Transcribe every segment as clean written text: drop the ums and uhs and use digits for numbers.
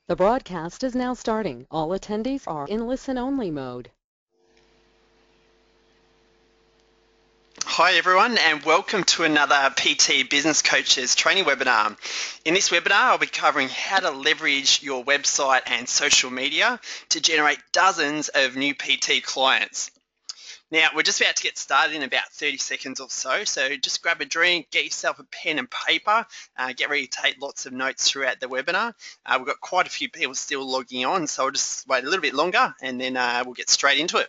The broadcast is now starting. All attendees are in listen-only mode. Hi everyone, and welcome to another PT Business Coaches training webinar. In this webinar, I'll be covering how to leverage your website and social media to generate dozens of new PT clients. Now, we're just about to get started in about 30 seconds or so just grab a drink, get yourself a pen and paper, get ready to take lots of notes throughout the webinar. We've got quite a few people still logging on, so I'll just wait a little bit longer and then we'll get straight into it.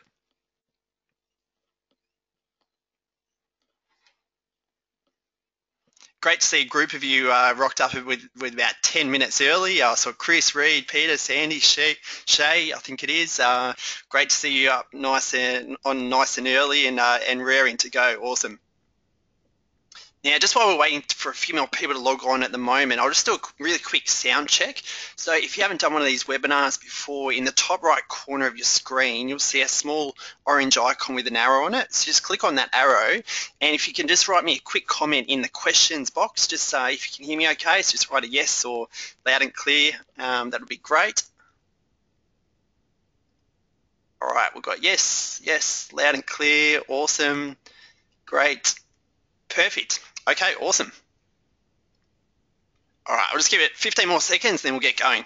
Great to see a group of you rocked up with about 10 minutes early. So Chris, Reed, Peter, Sandy, Shay, I think it is. Great to see you up nice and early and raring to go. Awesome. Now, just while we're waiting for a few more people to log on at the moment, I'll just do a really quick sound check. So if you haven't done one of these webinars before, in the top right corner of your screen, you'll see a small orange icon with an arrow on it. So just click on that arrow, and if you can just write me a quick comment in the questions box, just if you can hear me okay, so just write a yes or loud and clear, that would be great. All right, we've got yes, loud and clear, awesome, great, perfect. Okay, awesome. All right, I'll just give it 15 more seconds, then we'll get going.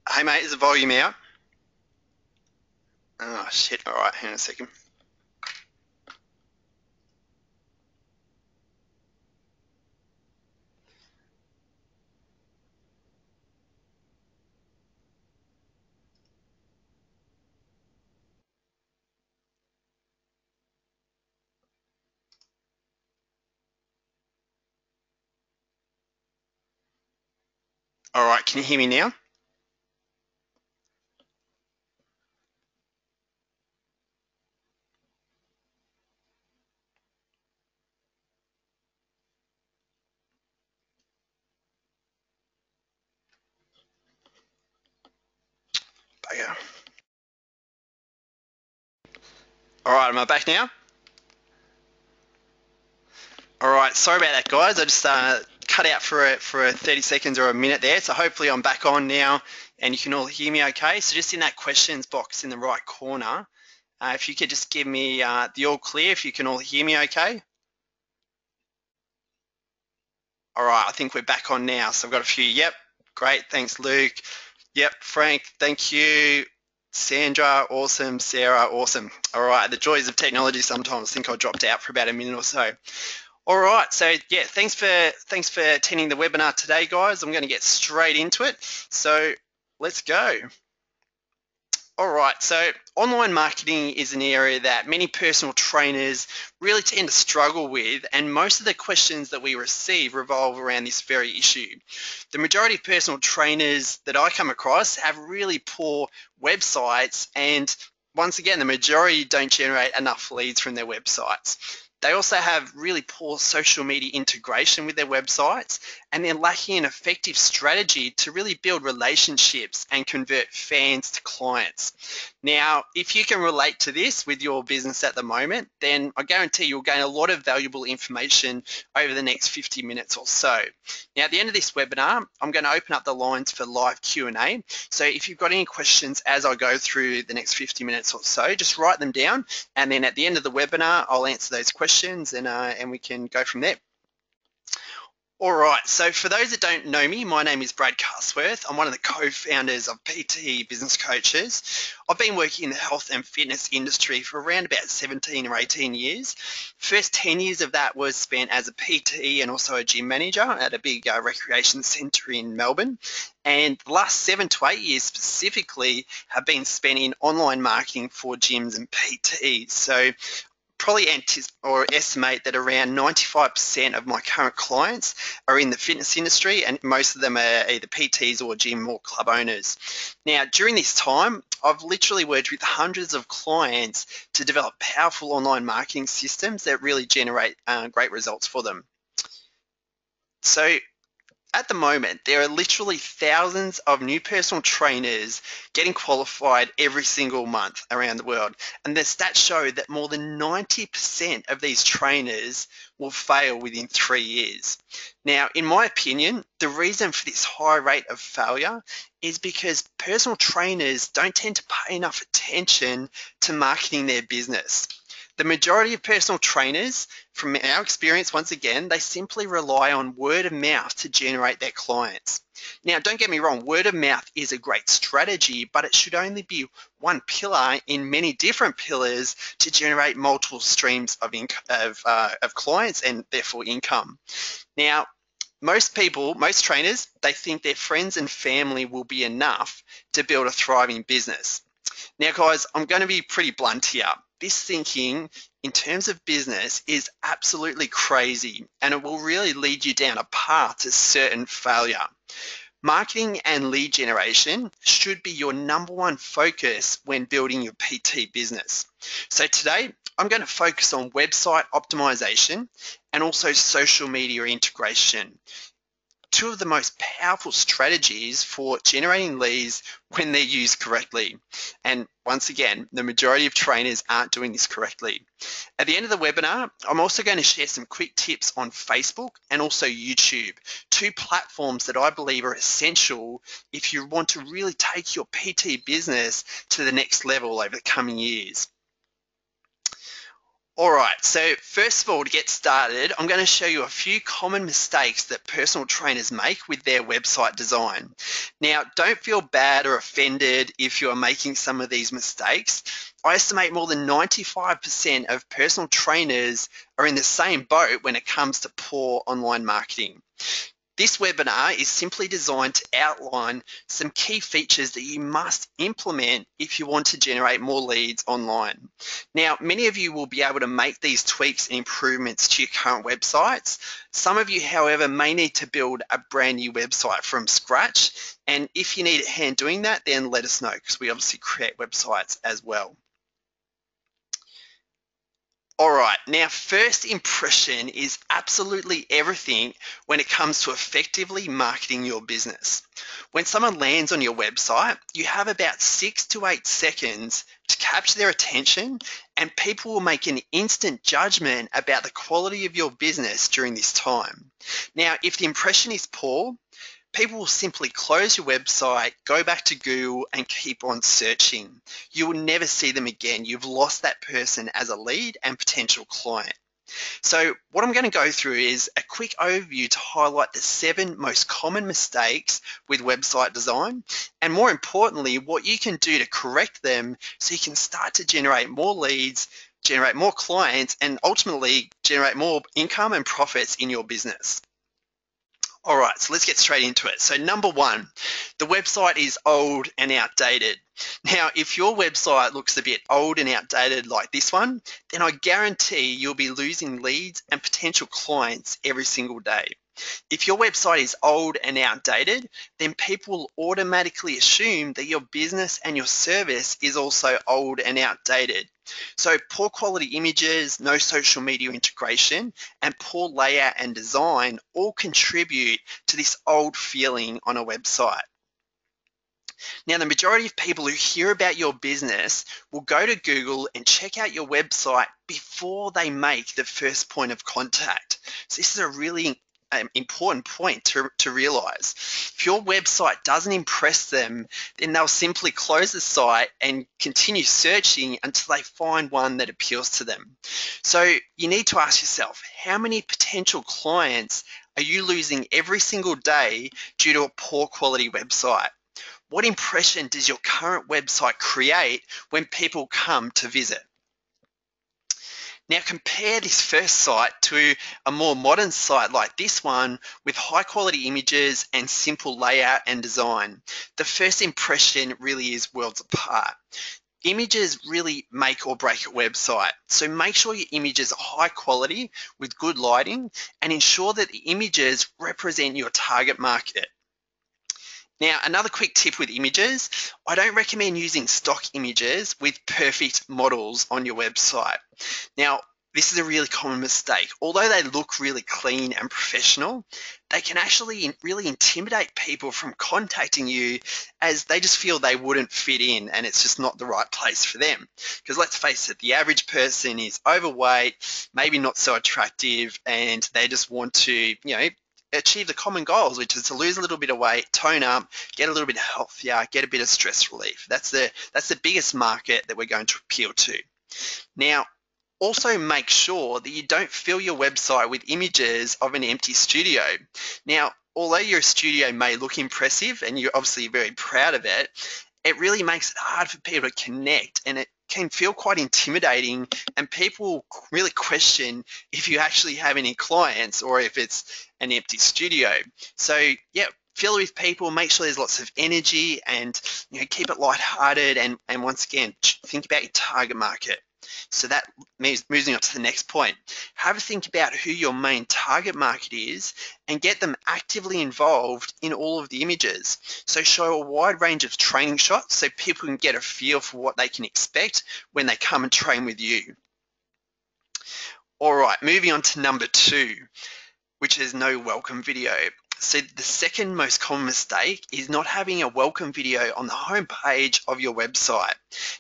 Hey mate, is the volume out? Oh shit, all right, hang on a second. All right, can you hear me now? Bugger. All right, am I back now? All right, sorry about that, guys. I just cut out for 30 seconds or a minute there. So hopefully I'm back on now and you can all hear me okay. So just in that questions box in the right corner, if you could just give me the all clear, if you can all hear me okay. All right, I think we're back on now. So I've got a few. Yep, great. Thanks, Luke. Yep, Frank, thank you. Sandra, awesome. Sarah, awesome. All right, the joys of technology sometimes. I think I dropped out for about a minute or so. All right, so yeah, thanks for attending the webinar today, guys. I'm going to get straight into it. So let's go. All right, so online marketing is an area that many personal trainers really tend to struggle with, and most of the questions that we receive revolve around this very issue. The majority of personal trainers that I come across have really poor websites, and once again, the majority don't generate enough leads from their websites. They also have really poor social media integration with their websites, and they're lacking an effective strategy to really build relationships and convert fans to clients. Now, if you can relate to this with your business at the moment, then I guarantee you'll gain a lot of valuable information over the next 50 minutes or so. Now, at the end of this webinar, I'm going to open up the lines for live Q&A. So if you've got any questions as I go through the next 50 minutes or so, just write them down, and then at the end of the webinar, I'll answer those questions and we can go from there. All right, so for those that don't know me, my name is Brad Castworth. I'm one of the co-founders of PT Business Coaches. I've been working in the health and fitness industry for around about 17 or 18 years. First 10 years of that was spent as a PT and also a gym manager at a big recreation centre in Melbourne. And the last 7 to 8 years specifically have been spent in online marketing for gyms and PTs. So probably estimate that around 95% of my current clients are in the fitness industry, and most of them are either PTs or gym or club owners. Now, during this time, I've literally worked with hundreds of clients to develop powerful online marketing systems that really generate great results for them. So at the moment, there are literally thousands of new personal trainers getting qualified every single month around the world. And the stats show that more than 90% of these trainers will fail within 3 years. Now, in my opinion, the reason for this high rate of failure is because personal trainers don't tend to pay enough attention to marketing their business. The majority of personal trainers, from our experience, once again, they simply rely on word of mouth to generate their clients. Now, don't get me wrong, word of mouth is a great strategy, but it should only be one pillar in many different pillars to generate multiple streams of clients and therefore income. Now, most people, most trainers, they think their friends and family will be enough to build a thriving business. Now, guys, I'm going to be pretty blunt here. This thinking in terms of business is absolutely crazy, and it will really lead you down a path to certain failure. Marketing and lead generation should be your number one focus when building your PT business. So today, I'm going to focus on website optimization and also social media integration. Two of the most powerful strategies for generating leads when they're used correctly. And once again, the majority of trainers aren't doing this correctly. At the end of the webinar, I'm also going to share some quick tips on Facebook and also YouTube, two platforms that I believe are essential if you want to really take your PT business to the next level over the coming years. All right, so first of all, to get started, I'm going to show you a few common mistakes that personal trainers make with their website design. Now, don't feel bad or offended if you are making some of these mistakes. I estimate more than 95% of personal trainers are in the same boat when it comes to poor online marketing. This webinar is simply designed to outline some key features that you must implement if you want to generate more leads online. Now, many of you will be able to make these tweaks and improvements to your current websites. Some of you, however, may need to build a brand new website from scratch. And if you need a hand doing that, then let us know, because we obviously create websites as well. All right, now first impression is absolutely everything when it comes to effectively marketing your business. When someone lands on your website, you have about 6 to 8 seconds to capture their attention, and people will make an instant judgment about the quality of your business during this time. Now, if the impression is poor, people will simply close your website, go back to Google, and keep on searching. You will never see them again. You've lost that person as a lead and potential client. So what I'm going to go through is a quick overview to highlight the 7 most common mistakes with website design, and more importantly, what you can do to correct them so you can start to generate more leads, generate more clients, and ultimately generate more income and profits in your business. All right, so let's get straight into it. So number 1, the website is old and outdated. Now, if your website looks a bit old and outdated like this one, then I guarantee you'll be losing leads and potential clients every single day. If your website is old and outdated, then people will automatically assume that your business and your service is also old and outdated. So poor quality images, no social media integration, and poor layout and design all contribute to this old feeling on a website. Now, the majority of people who hear about your business will go to Google and check out your website before they make the first point of contact. So this is a really important point to realize. If your website doesn't impress them, then they'll simply close the site and continue searching until they find one that appeals to them. So you need to ask yourself, how many potential clients are you losing every single day due to a poor quality website? What impression does your current website create when people come to visit? Now compare this first site to a more modern site like this one with high quality images and simple layout and design. The first impression really is worlds apart. Images really make or break a website, so make sure your images are high quality with good lighting and ensure that the images represent your target market. Now, another quick tip with images, I don't recommend using stock images with perfect models on your website. Now, this is a really common mistake. Although they look really clean and professional, they can actually really intimidate people from contacting you, as they just feel they wouldn't fit in and it's just not the right place for them. Because let's face it, the average person is overweight, maybe not so attractive, and they just want to, achieve the common goals, which is to lose a little bit of weight, tone up, get a little bit healthier, get a bit of stress relief. That's the biggest market that we're going to appeal to. Now, also make sure that you don't fill your website with images of an empty studio. Now, although your studio may look impressive and you're obviously very proud of it, it really makes it hard for people to connect, and it can feel quite intimidating, and people really question if you actually have any clients or if it's an empty studio. So yeah, fill it with people, make sure there's lots of energy, and keep it lighthearted, and once again, think about your target market. So that means moving on to the next point. Have a think about who your main target market is and get them actively involved in all of the images. So show a wide range of training shots so people can get a feel for what they can expect when they come and train with you. All right, moving on to number 2, which is no welcome video. So the second most common mistake is not having a welcome video on the homepage of your website.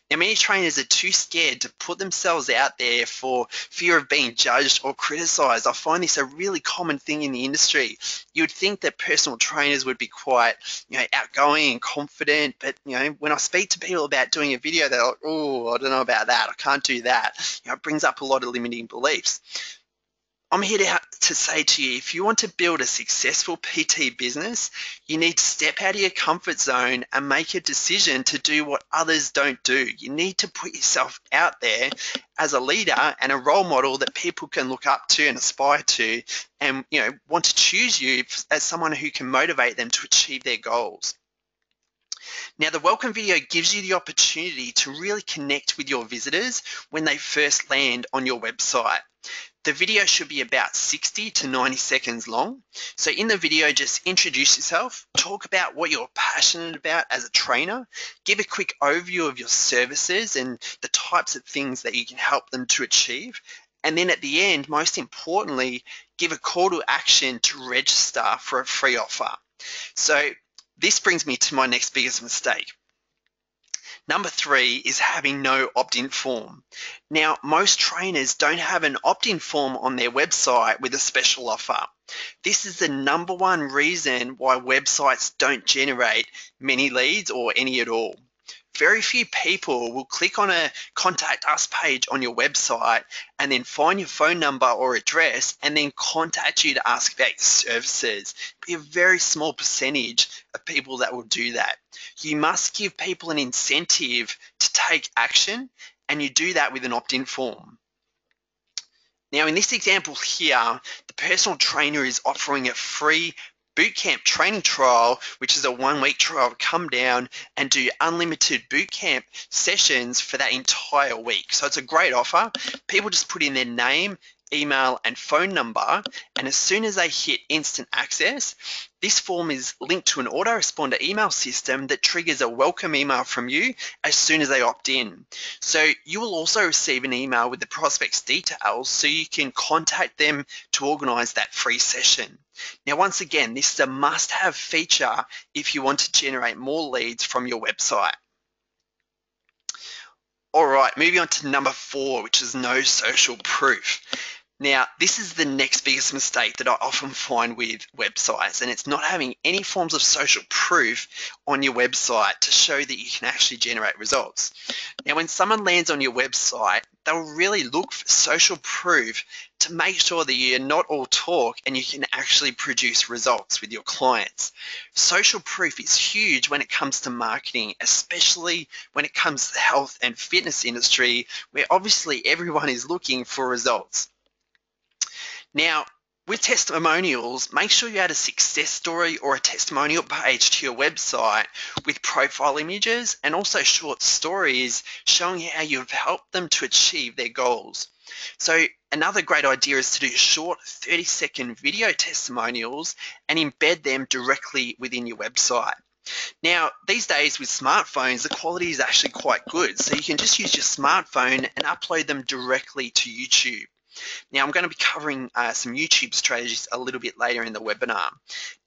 Now, many trainers are too scared to put themselves out there for fear of being judged or criticized. I find this a really common thing in the industry. You would think that personal trainers would be quite, outgoing and confident, but when I speak to people about doing a video, they're like, "Oh, I don't know about that. I can't do that." It brings up a lot of limiting beliefs. I'm here to say to you, if you want to build a successful PT business, you need to step out of your comfort zone and make a decision to do what others don't do. You need to put yourself out there as a leader and a role model that people can look up to and aspire to, and want to choose you as someone who can motivate them to achieve their goals. Now, the welcome video gives you the opportunity to really connect with your visitors when they first land on your website. The video should be about 60 to 90 seconds long. So in the video, just introduce yourself, talk about what you're passionate about as a trainer, give a quick overview of your services and the types of things that you can help them to achieve. And then at the end, most importantly, give a call to action to register for a free offer. So this brings me to my next biggest mistake. Number 3 is having no opt-in form. Now, most trainers don't have an opt-in form on their website with a special offer. This is the number one reason why websites don't generate many leads or any at all. Very few people will click on a contact us page on your website and then find your phone number or address and then contact you to ask about your services. It'll be a very small percentage of people that will do that. You must give people an incentive to take action, and you do that with an opt-in form. Now, in this example here, the personal trainer is offering a free bootcamp training trial, which is a 1-week trial to come down and do unlimited bootcamp sessions for that entire week. So it's a great offer. People just put in their name, email, and phone number, and as soon as they hit instant access, this form is linked to an autoresponder email system that triggers a welcome email from you as soon as they opt in. So you will also receive an email with the prospect's details so you can contact them to organize that free session. Now, once again, this is a must-have feature if you want to generate more leads from your website. All right, moving on to number 4, which is no social proof. Now, this is the next biggest mistake that I often find with websites, and it's not having any forms of social proof on your website to show that you can actually generate results. Now, when someone lands on your website, they'll really look for social proof to make sure that you're not all talk and you can actually produce results with your clients. Social proof is huge when it comes to marketing, especially when it comes to the health and fitness industry, where obviously everyone is looking for results. Now, with testimonials, make sure you add a success story or a testimonial page to your website with profile images and also short stories showing how you've helped them to achieve their goals. So another great idea is to do short 30-second video testimonials and embed them directly within your website. Now, these days with smartphones, the quality is actually quite good. So you can just use your smartphone and upload them directly to YouTube. Now, I'm going to be covering some YouTube strategies a little bit later in the webinar.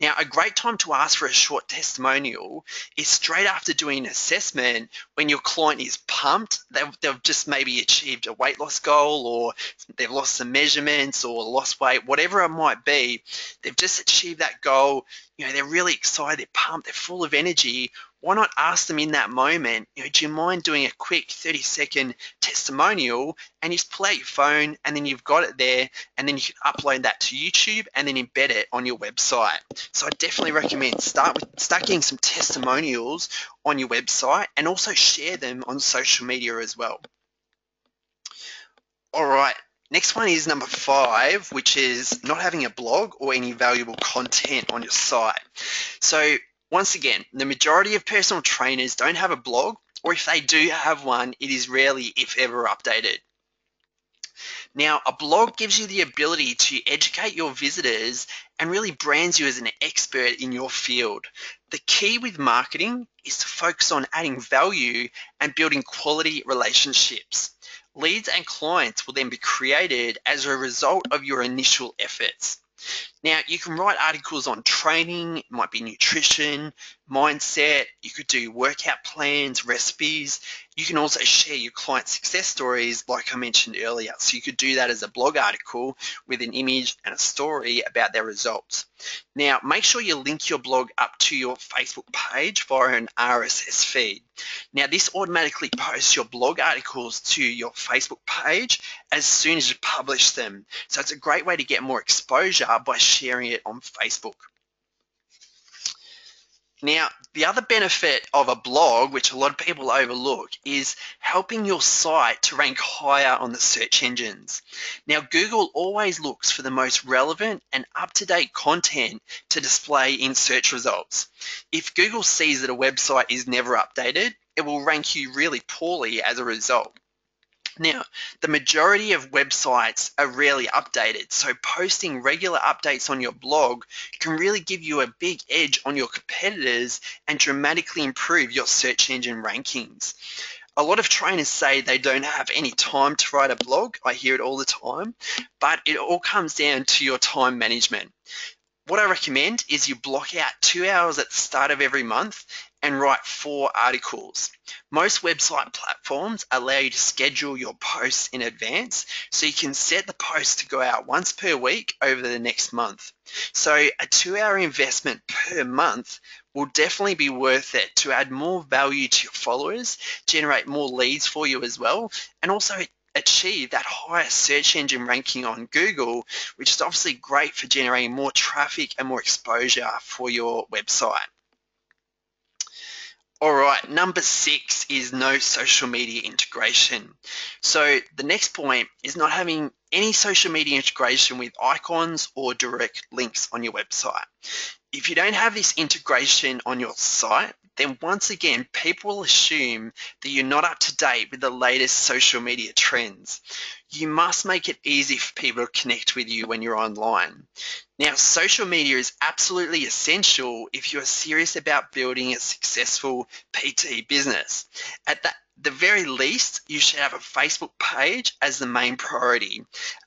Now, a great time to ask for a short testimonial is straight after doing an assessment when your client is pumped. They've just maybe achieved a weight loss goal, or they've lost some measurements or lost weight, whatever it might be. They've just achieved that goal. They're really excited, they're pumped, they're full of energy. Why not ask them in that moment, do you mind doing a quick 30-second testimonial, and you just pull out your phone and then you've got it there, and then you can upload that to YouTube and then embed it on your website. So I definitely recommend start getting some testimonials on your website, and also share them on social media as well. All right. Next one is number 5, which is not having a blog or any valuable content on your site. So once again, the majority of personal trainers don't have a blog, or if they do have one, it is rarely, if ever, updated. Now, a blog gives you the ability to educate your visitors and really brands you as an expert in your field. The key with marketing is to focus on adding value and building quality relationships. Leads and clients will then be created as a result of your initial efforts. Now, you can write articles on training, it might be nutrition, mindset, you could do workout plans, recipes. You can also share your client success stories like I mentioned earlier. So you could do that as a blog article with an image and a story about their results. Now, make sure you link your blog up to your Facebook page via an RSS feed. Now, this automatically posts your blog articles to your Facebook page as soon as you publish them. So it's a great way to get more exposure by sharing it on Facebook. Now, the other benefit of a blog, which a lot of people overlook, is helping your site to rank higher on the search engines. Now, Google always looks for the most relevant and up-to-date content to display in search results. If Google sees that a website is never updated, it will rank you really poorly as a result. Now, the majority of websites are rarely updated, so posting regular updates on your blog can really give you a big edge on your competitors and dramatically improve your search engine rankings. A lot of trainers say they don't have any time to write a blog. I hear it all the time, but it all comes down to your time management. What I recommend is you block out 2 hours at the start of every month and write 4 articles. Most website platforms allow you to schedule your posts in advance, so you can set the post to go out once per week over the next month. So a 2-hour investment per month will definitely be worth it to add more value to your followers, generate more leads for you as well, and also achieve that higher search engine ranking on Google, which is obviously great for generating more traffic and more exposure for your website. All right, number 6 is no social media integration. So the next point is not having any social media integration with icons or direct links on your website. If you don't have this integration on your site, then once again, people will assume that you're not up to date with the latest social media trends. You must make it easy for people to connect with you when you're online. Now, social media is absolutely essential if you're serious about building a successful PT business. At the very least, you should have a Facebook page as the main priority.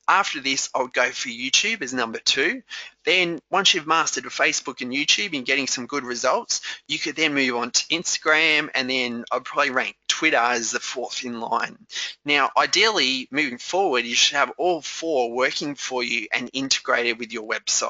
After this, I would go for YouTube as number 2. Then once you've mastered Facebook and YouTube and getting some good results, you could then move on to Instagram, and then I'd probably rank Twitter as the 4th in line. Now, ideally, moving forward, you should have all 4 working for you and integrated with your website.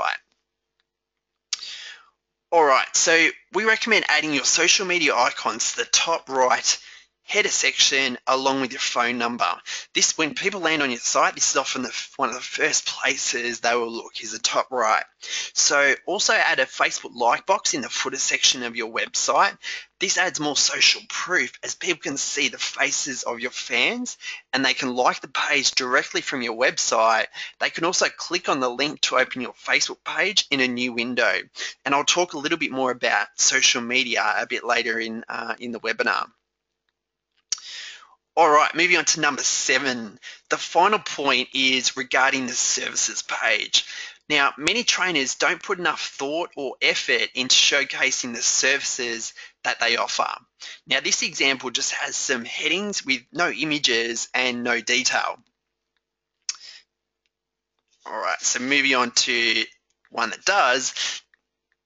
All right, so we recommend adding your social media icons to the top right header section along with your phone number. This, when people land on your site, this is often one of the first places they will look, is the top right. So also add a Facebook like box in the footer section of your website. This adds more social proof as people can see the faces of your fans and they can like the page directly from your website. They can also click on the link to open your Facebook page in a new window. And I'll talk a little bit more about social media a bit later in the webinar. All right, moving on to number 7. The final point is regarding the services page. Now, many trainers don't put enough thought or effort into showcasing the services that they offer. Now, this example just has some headings with no images and no detail. All right, so moving on to one that does.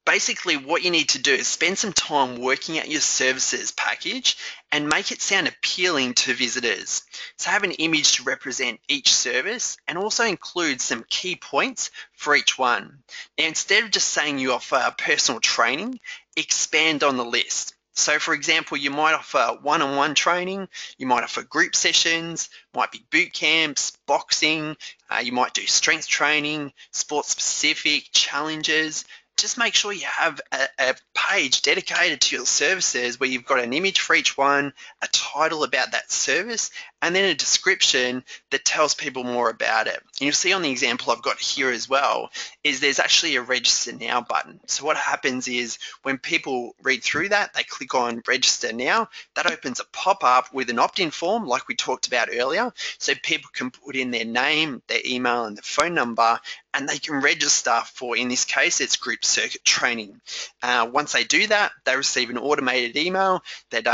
Basically, what you need to do is spend some time working out your services package and make it sound appealing to visitors. So have an image to represent each service and also include some key points for each one. Now, instead of just saying you offer personal training, expand on the list. So for example, you might offer one-on-one training, you might offer group sessions, might be boot camps, boxing, you might do strength training, sports specific, challenges. Just make sure you have a page dedicated to your services where you've got an image for each one, a title about that service, and then a description that tells people more about it. And you'll see on the example I've got here as well is there's actually a register now button. So what happens is when people read through that, they click on register now, that opens a pop-up with an opt-in form like we talked about earlier. So people can put in their name, their email, and their phone number, and they can register for, in this case, it's group circuit training. Once they do that, they receive an automated email that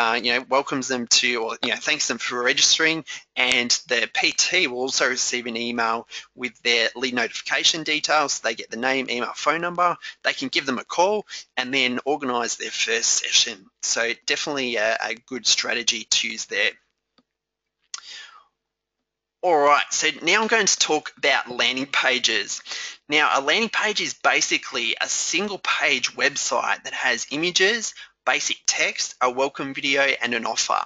welcomes them to, or thanks them for registering, and the PT will also receive an email with their lead notification details. So they get the name, email, phone number. They can give them a call and then organise their first session. So definitely a good strategy to use there. All right, so now I'm going to talk about landing pages. Now, a landing page is basically a single page website that has images, basic text, a welcome video, and an offer.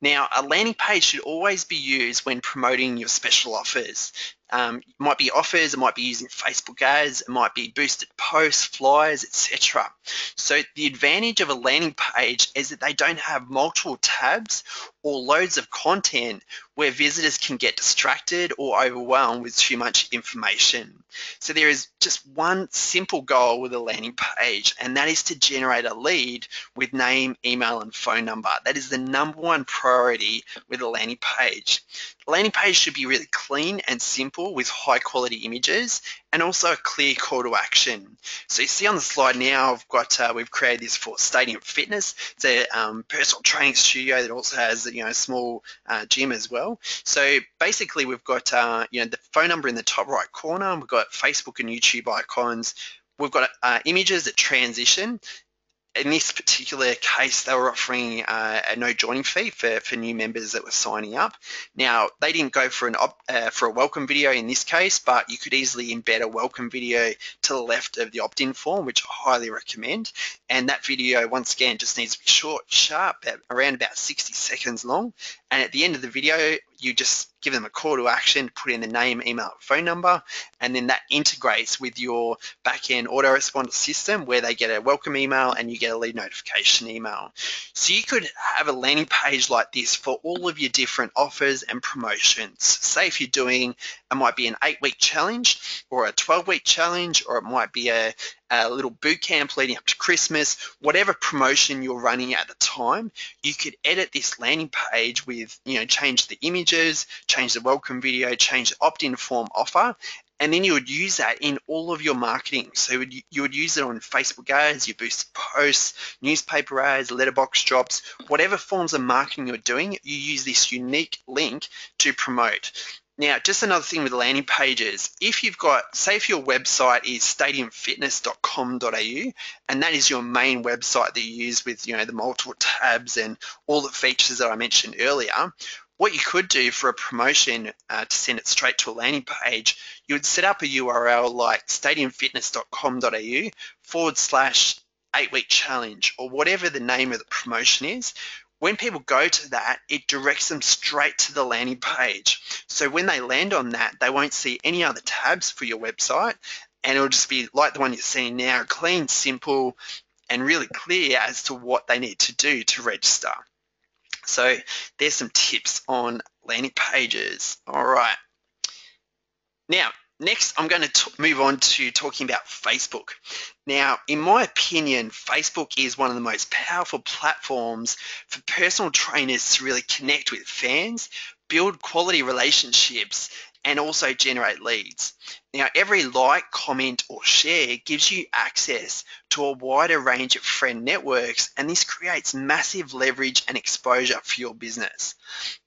Now, a landing page should always be used when promoting your special offers. It might be offers, it might be using Facebook ads, it might be boosted posts, flyers, etc. So the advantage of a landing page is that they don't have multiple tabs or loads of content where visitors can get distracted or overwhelmed with too much information. So there is just one simple goal with a landing page, and that is to generate a lead with name, email, and phone number. That is the number one priority with a landing page. The landing page should be really clean and simple with high quality images and also a clear call to action. So you see on the slide now, we've created this for Stadium Fitness. It's a personal training studio that also has a small gym as well. So basically we've got the phone number in the top right corner. We've got Facebook and YouTube icons. We've got images that transition. In this particular case, they were offering a no joining fee for new members that were signing up. Now, they didn't go for a welcome video in this case, but you could easily embed a welcome video to the left of the opt-in form, which I highly recommend. And that video, once again, just needs to be short, sharp, around about 60 seconds long. And at the end of the video, you just give them a call to action, put in the name, email, phone number, and then that integrates with your back-end autoresponder system where they get a welcome email and you get a lead notification email. So you could have a landing page like this for all of your different offers and promotions. Say if you're doing, it might be an 8-week challenge or a 12-week challenge, or it might be a little boot camp leading up to Christmas, whatever promotion you're running at the time, you could edit this landing page with, change the images, change the welcome video, change the opt-in form offer, and then you would use that in all of your marketing. So you would use it on Facebook ads, your boosted posts, newspaper ads, letterbox drops, whatever forms of marketing you're doing, you use this unique link to promote. Now, just another thing with landing pages, if you've got, say if your website is stadiumfitness.com.au, and that is your main website that you use with, the multiple tabs and all the features that I mentioned earlier, what you could do for a promotion to send it straight to a landing page, you would set up a URL like stadiumfitness.com.au/8-week challenge, or whatever the name of the promotion is. When people go to that, it directs them straight to the landing page. So when they land on that, they won't see any other tabs for your website, and it'll just be like the one you're seeing now, clean, simple, and really clear as to what they need to do to register. So there's some tips on landing pages. All right. Now, next, I'm going to move on to talking about Facebook. Now, in my opinion, Facebook is one of the most powerful platforms for personal trainers to really connect with fans, build quality relationships, and also generate leads. Now, every like, comment, or share gives you access to a wider range of friend networks, and this creates massive leverage and exposure for your business.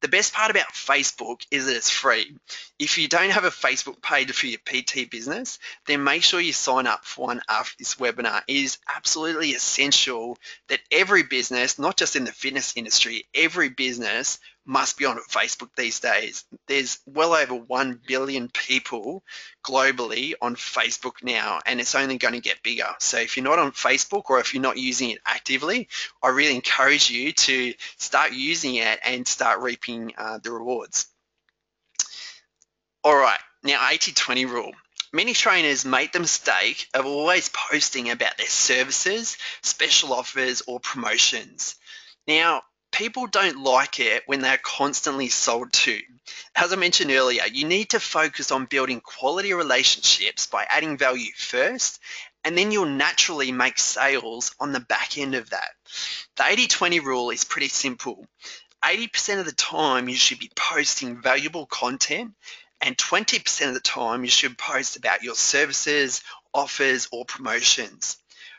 The best part about Facebook is that it's free. If you don't have a Facebook page for your PT business, then make sure you sign up for one after this webinar. It is absolutely essential that every business, not just in the fitness industry, every business must be on Facebook these days. There's well over 1 billion people globally on Facebook now, and it's only going to get bigger. So if you're not on Facebook, or if you're not using it actively, I really encourage you to start using it and start reaping the rewards. All right, now 80-20 rule. Many trainers make the mistake of always posting about their services, special offers, or promotions. Now, people don't like it when they're constantly sold to. As I mentioned earlier, you need to focus on building quality relationships by adding value first, and then you'll naturally make sales on the back end of that. The 80-20 rule is pretty simple. 80% of the time you should be posting valuable content, and 20% of the time you should post about your services, offers, or promotions.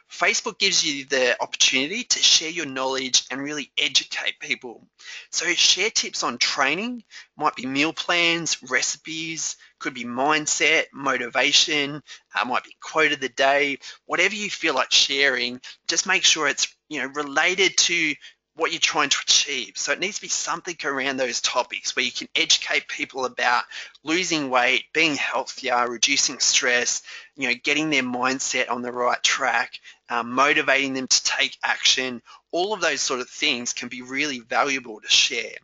Facebook gives you the opportunity to share your knowledge and really educate people. So share tips on training, might be meal plans, recipes, could be mindset, motivation, might be quote of the day, whatever you feel like sharing, just make sure it's related to what you're trying to achieve. So it needs to be something around those topics where you can educate people about losing weight, being healthier, reducing stress, getting their mindset on the right track, motivating them to take action. All of those sort of things can be really valuable to share.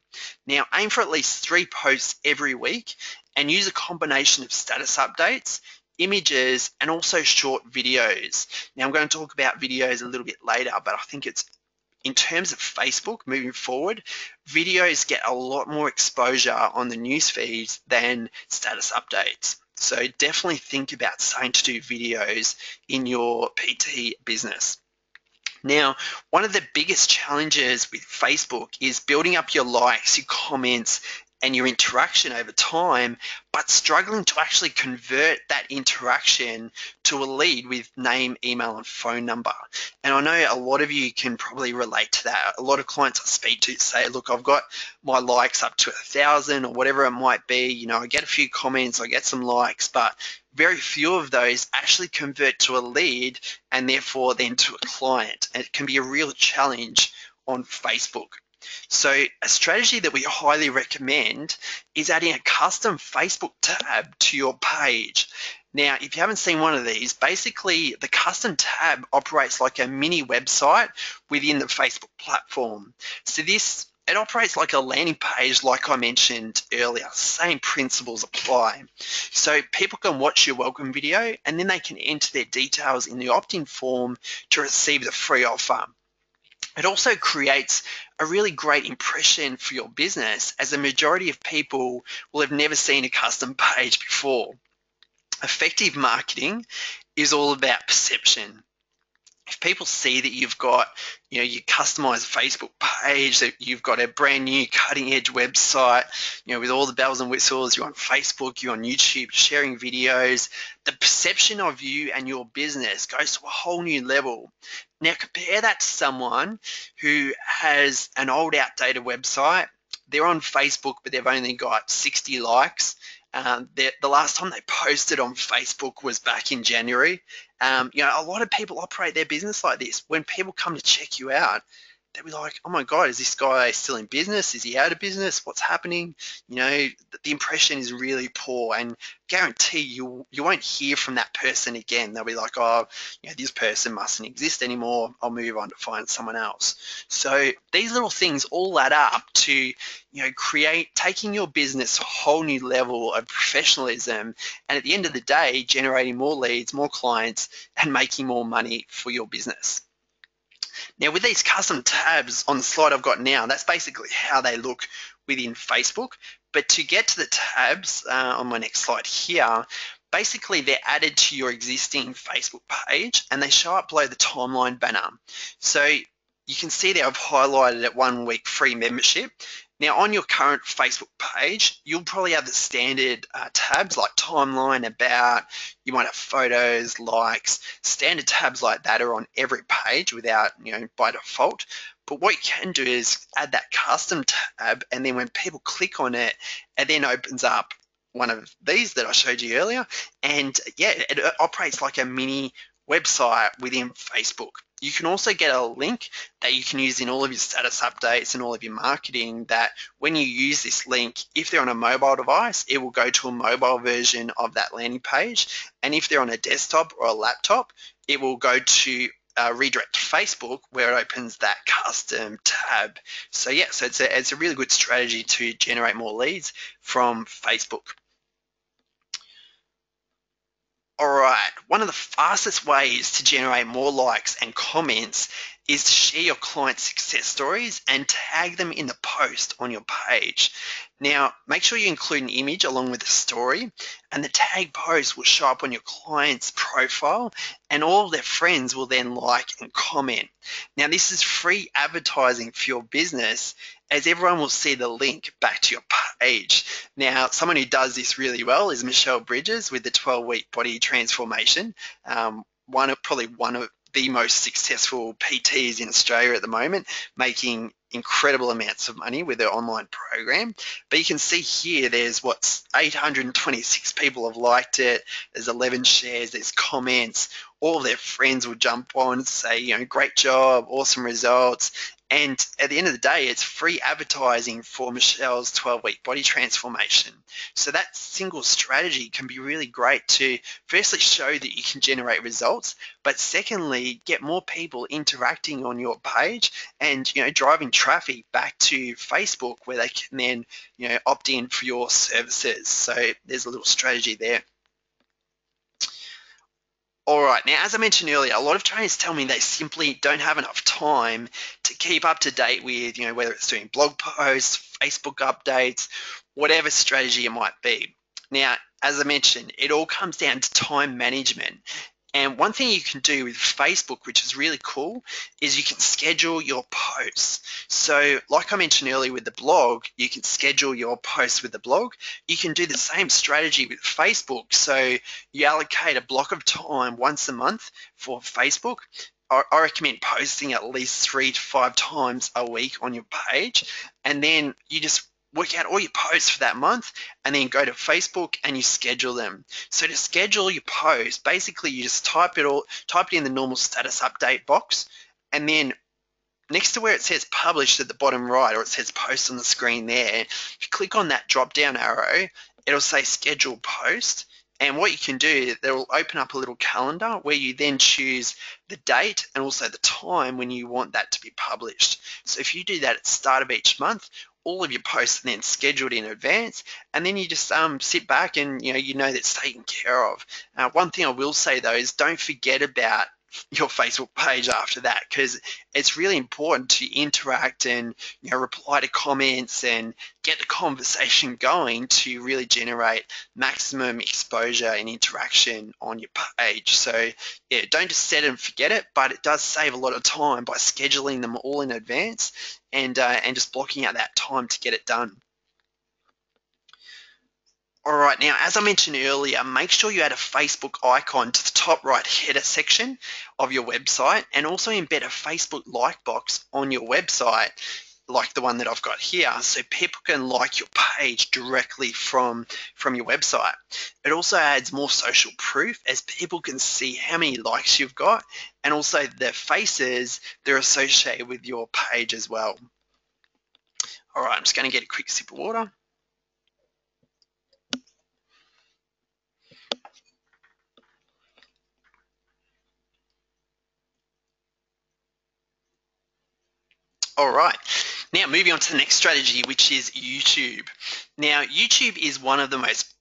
Now, aim for at least 3 posts every week and use a combination of status updates, images, and also short videos. Now, I'm going to talk about videos a little bit later, but I think it's in terms of Facebook moving forward, videos get a lot more exposure on the news feeds than status updates. So definitely think about starting to do videos in your PT business. Now, one of the biggest challenges with Facebook is building up your likes, your comments, and your interaction over time, but struggling to actually convert that interaction to a lead with name, email, and phone number. And I know a lot of you can probably relate to that. A lot of clients I speak to say, look, I've got my likes up to 1,000 or whatever it might be. I get a few comments, I get some likes, but very few of those actually convert to a lead and therefore then to a client. And it can be a real challenge on Facebook. So a strategy that we highly recommend is adding a custom Facebook tab to your page. Now, if you haven't seen one of these, basically the custom tab operates like a mini website within the Facebook platform. So it operates like a landing page, like I mentioned earlier. Same principles apply. So people can watch your welcome video and then they can enter their details in the opt-in form to receive the free offer. It also creates a really great impression for your business, as the majority of people will have never seen a custom page before. Effective marketing is all about perception. If people see that you've got, your customized Facebook page, that you've got a brand new cutting edge website, with all the bells and whistles, you're on Facebook, you're on YouTube, sharing videos, the perception of you and your business goes to a whole new level. Now compare that to someone who has an old outdated website. They're on Facebook, but they've only got 60 likes. The last time they posted on Facebook was back in January. A lot of people operate their business like this. When people come to check you out, they'll be like, oh my God, is this guy still in business? Is he out of business? What's happening? The impression is really poor, and guarantee you won't hear from that person again. They'll be like, oh, this person mustn't exist anymore. I'll move on to find someone else. So these little things all add up to, taking your business to a whole new level of professionalism, and at the end of the day, generating more leads, more clients, and making more money for your business. Now, with these custom tabs on the slide I've got now, that's basically how they look within Facebook. But to get to the tabs on my next slide here, basically they're added to your existing Facebook page and they show up below the timeline banner. So you can see there I've highlighted it 1 week free membership. Now, on your current Facebook page, you'll probably have the standard tabs like timeline, about, you might have photos, likes, standard tabs like that are on every page without, by default. But what you can do is add that custom tab, and then when people click on it, it then opens up one of these that I showed you earlier. And yeah, it operates like a mini website within Facebook. You can also get a link that you can use in all of your status updates and all of your marketing, that when you use this link, if they're on a mobile device, it will go to a mobile version of that landing page. And if they're on a desktop or a laptop, it will go to redirect to Facebook, where it opens that custom tab. So yeah, so it's a really good strategy to generate more leads from Facebook. All right, one of the fastest ways to generate more likes and comments is to share your client success stories and tag them in the post on your page. Now, make sure you include an image along with the story, and the tag post will show up on your client's profile, and all of their friends will then like and comment. Now, this is free advertising for your business, as everyone will see the link back to your page. Now, someone who does this really well is Michelle Bridges with the 12-week body transformation. Probably one of the most successful PTs in Australia at the moment, making incredible amounts of money with their online program. But you can see here, there's 826 people have liked it. There's 11 shares, there's comments. All of their friends will jump on and say, great job, awesome results. And at the end of the day, it's free advertising for Michelle's 12-week body transformation. So that single strategy can be really great to firstly show that you can generate results, but secondly, get more people interacting on your page and driving traffic back to Facebook, where they can then opt in for your services. So there's a little strategy there. All right, now as I mentioned earlier, a lot of trainers tell me they simply don't have enough time to keep up to date with, whether it's doing blog posts, Facebook updates, whatever strategy it might be. Now, as I mentioned, it all comes down to time management. And one thing you can do with Facebook, which is really cool, is you can schedule your posts. So like I mentioned earlier with the blog, you can schedule your posts with the blog. You can do the same strategy with Facebook. So you allocate a block of time once a month for Facebook. I recommend posting at least 3 to 5 times a week on your page. And then you just work out all your posts for that month, and then go to Facebook and you schedule them. So to schedule your post, basically you just type it in the normal status update box, and then next to where it says published at the bottom right, or it says post on the screen there, if you click on that drop down arrow, it'll say schedule post. And what you can do, that will open up a little calendar where you then choose the date and also the time when you want that to be published. So if you do that at the start of each month, all of your posts are then scheduled in advance, and then you just sit back and you know that's taken care of. One thing I will say though is don't forget about your Facebook page after that, because it's really important to interact and reply to comments and get the conversation going to really generate maximum exposure and interaction on your page. So yeah, don't just set it and forget it, but it does save a lot of time by scheduling them all in advance and just blocking out that time to get it done. All right, now as I mentioned earlier, make sure you add a Facebook icon to the top right header section of your website, and also embed a Facebook like box on your website, like the one that I've got here, so people can like your page directly from your website. It also adds more social proof, as people can see how many likes you've got, and also the faces that are associated with your page as well. All right, I'm just going to get a quick sip of water. All right, now moving on to the next strategy, which is YouTube. Now, YouTube is one of the most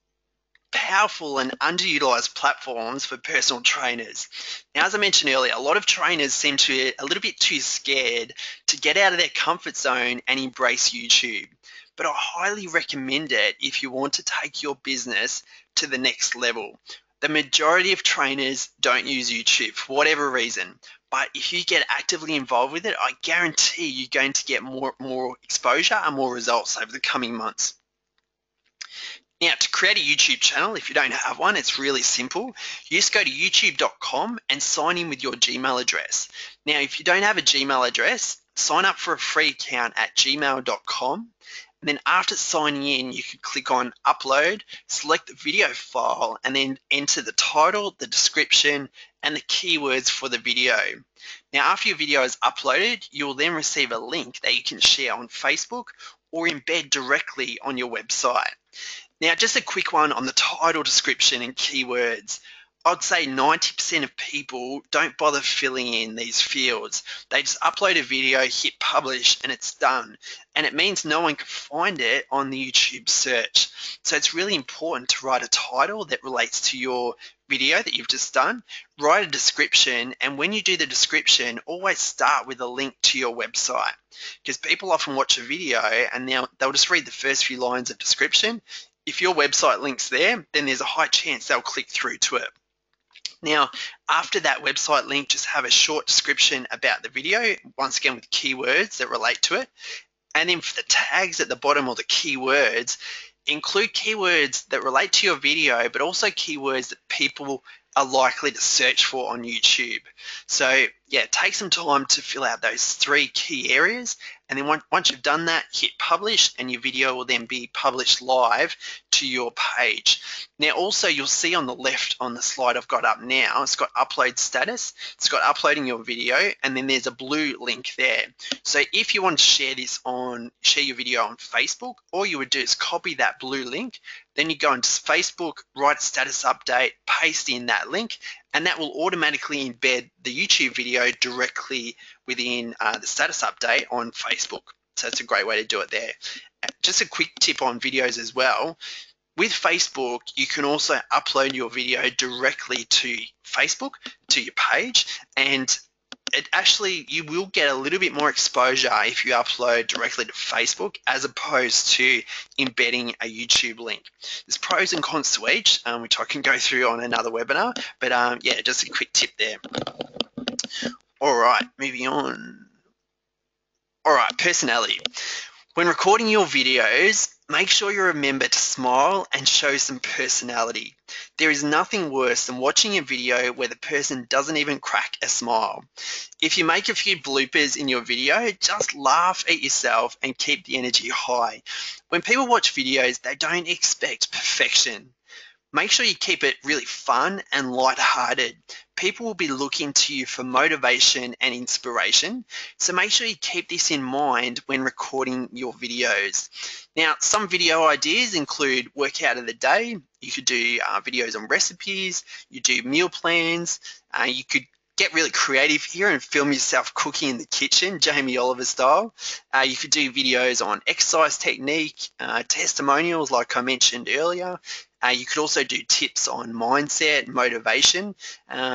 powerful and underutilized platforms for personal trainers. Now, as I mentioned earlier, a lot of trainers seem to be a little bit too scared to get out of their comfort zone and embrace YouTube. But I highly recommend it if you want to take your business to the next level. The majority of trainers don't use YouTube for whatever reason, but if you get actively involved with it, I guarantee you're going to get more exposure and more results over the coming months. Now, to create a YouTube channel, if you don't have one, it's really simple. You just go to youtube.com and sign in with your Gmail address. Now, if you don't have a Gmail address, sign up for a free account at gmail.com. And then after signing in, you can click on upload, select the video file, and then enter the title, the description, and the keywords for the video. Now, after your video is uploaded, you will then receive a link that you can share on Facebook or embed directly on your website. Now, just a quick one on the title, description, and keywords. I'd say 90% of people don't bother filling in these fields. They just upload a video, hit publish, and it's done. And it means no one can find it on the YouTube search. So it's really important to write a title that relates to your video that you've just done. Write a description, and when you do the description, always start with a link to your website. Because people often watch a video and they'll just read the first few lines of description. If your website link's there, then there's a high chance they'll click through to it. Now, after that website link, just have a short description about the video, once again with keywords that relate to it. And then for the tags at the bottom, or the keywords, include keywords that relate to your video, but also keywords that people are likely to search for on YouTube. So yeah, take some time to fill out those 3 key areas, and then once you've done that, hit publish, and your video will then be published live to your page. Now also, you'll see on the left on the slide I've got up now, it's got upload status, it's got uploading your video, and then there's a blue link there. So if you want to share your video on Facebook, all you would do is copy that blue link, then you go into Facebook, write a status update, paste in that link, and that will automatically embed the YouTube video directly within the status update on Facebook. So that's a great way to do it there. Just a quick tip on videos as well. With Facebook, you can also upload your video directly to Facebook, to your page, and you will get a little bit more exposure if you upload directly to Facebook as opposed to embedding a YouTube link. There's pros and cons to each, which I can go through on another webinar, but yeah, just a quick tip there. All right, moving on. All right, personality. When recording your videos, make sure you remember to smile and show some personality. There is nothing worse than watching a video where the person doesn't even crack a smile. If you make a few bloopers in your video, just laugh at yourself and keep the energy high. When people watch videos, they don't expect perfection. Make sure you keep it really fun and lighthearted. People will be looking to you for motivation and inspiration, so make sure you keep this in mind when recording your videos. Now, some video ideas include workout of the day. You could do videos on recipes, you do meal plans, you could get really creative here and film yourself cooking in the kitchen, Jamie Oliver style. You could do videos on exercise technique, testimonials like I mentioned earlier. You could also do tips on mindset, motivation.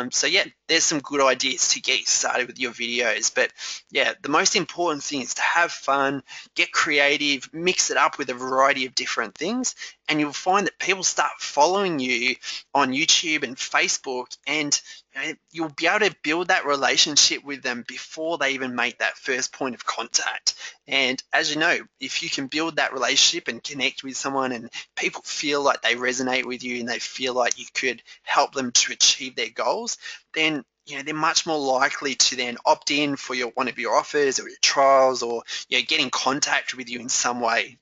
So yeah, there's some good ideas to get you started with your videos. But yeah, the most important thing is to have fun, get creative, mix it up with a variety of different things, and you'll find that people start following you on YouTube and Facebook, and you'll be able to build that relationship with them before they even make that first point of contact. And as you know, if you can build that relationship and connect with someone and people feel like they resonate with you and they feel like you could help them to achieve their goals, then they're much more likely to then opt in for one of your offers or your trials, or get in contact with you in some way.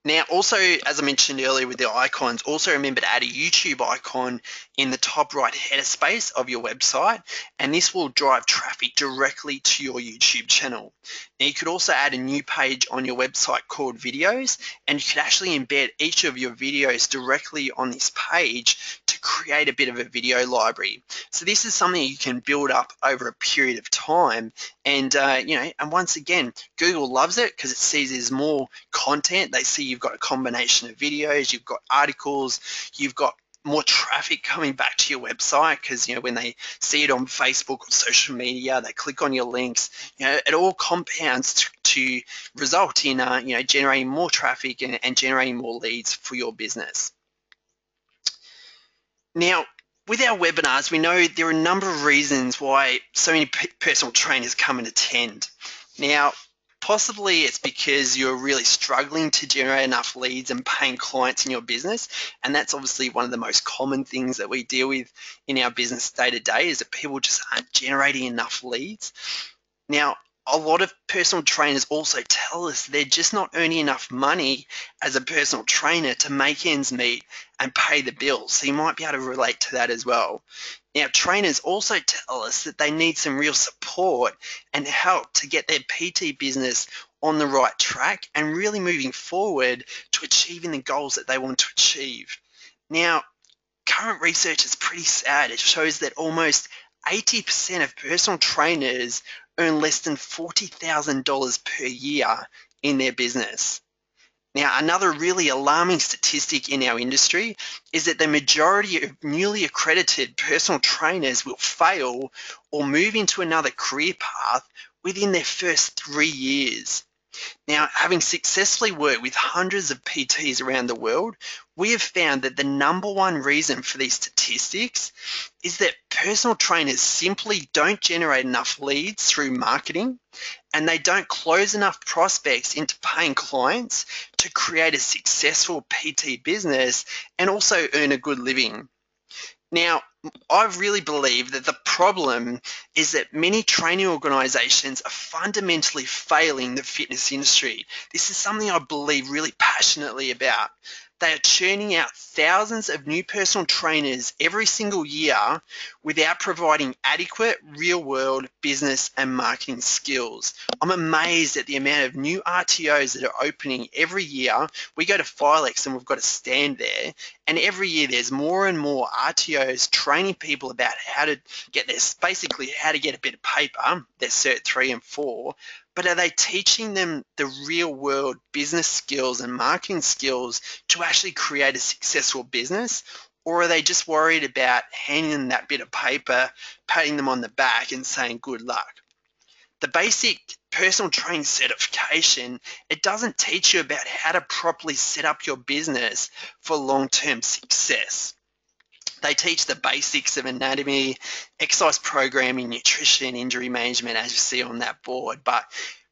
Now, also, as I mentioned earlier with the icons, also remember to add a YouTube icon in the top right header space of your website, and this will drive traffic directly to your YouTube channel. Now, you could also add a new page on your website called videos, and you could actually embed each of your videos directly on this page to create a bit of a video library. So this is something you can build up over a period of time, and and once again, Google loves it because it sees there's more content. They see you've got a combination of videos, you've got articles, you've got more traffic coming back to your website because when they see it on Facebook or social media, they click on your links. It all compounds to result in generating more traffic and generating more leads for your business. Now, With our webinars, we know there are a number of reasons why so many personal trainers come and attend. Now, possibly it's because you're really struggling to generate enough leads and paying clients in your business, and that's obviously one of the most common things that we deal with in our business day to day, is that people just aren't generating enough leads. Now, a lot of personal trainers also tell us they're just not earning enough money as a personal trainer to make ends meet and pay the bills. So you might be able to relate to that as well. Now, trainers also tell us that they need some real support and help to get their PT business on the right track and really moving forward to achieving the goals that they want to achieve. Now, current research is pretty sad. It shows that almost 80% of personal trainers earn less than $40,000 per year in their business. Now, another really alarming statistic in our industry is that the majority of newly accredited personal trainers will fail or move into another career path within their first 3 years. Now, having successfully worked with hundreds of PTs around the world, we have found that the number one reason for these statistics is that personal trainers simply don't generate enough leads through marketing, and they don't close enough prospects into paying clients to create a successful PT business and also earn a good living. Now, I really believe that the problem is that many training organizations are fundamentally failing the fitness industry. This is something I believe really passionately about. They are churning out thousands of new personal trainers every single year without providing adequate real-world business and marketing skills. I'm amazed at the amount of new RTOs that are opening every year. We go to Filex and we've got a stand there, and every year there's more and more RTOs training people about how to get this, basically how to get a bit of paper, their Cert 3 and 4, but are they teaching them the real world business skills and marketing skills to actually create a successful business? Or are they just worried about handing them that bit of paper, patting them on the back and saying good luck? The basic personal training certification, it doesn't teach you about how to properly set up your business for long-term success. They teach the basics of anatomy, exercise programming, nutrition, injury management, as you see on that board, but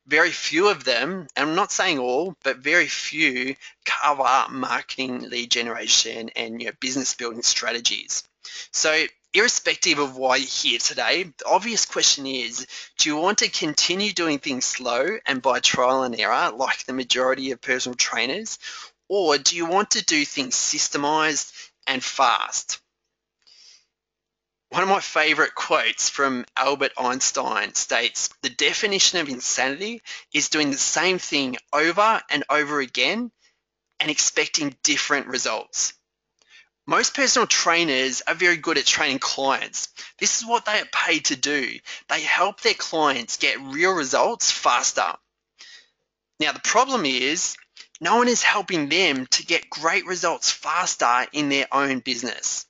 very few of them, and I'm not saying all, but very few cover marketing, lead generation, and business building strategies. So irrespective of why you're here today, the obvious question is, do you want to continue doing things slow and by trial and error like the majority of personal trainers, or do you want to do things systemized and fast? One of my favorite quotes from Albert Einstein states, "The definition of insanity is doing the same thing over and over again and expecting different results." Most personal trainers are very good at training clients. This is what they are paid to do. They help their clients get real results faster. Now, the problem is no one is helping them to get great results faster in their own business.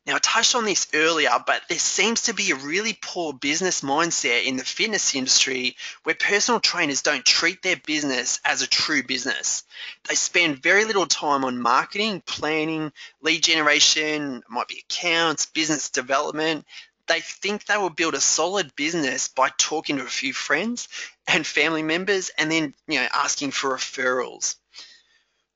Now, I touched on this earlier, but there seems to be a really poor business mindset in the fitness industry where personal trainers don't treat their business as a true business. They spend very little time on marketing, planning, lead generation, it might be accounts, business development. They think they will build a solid business by talking to a few friends and family members and then, asking for referrals.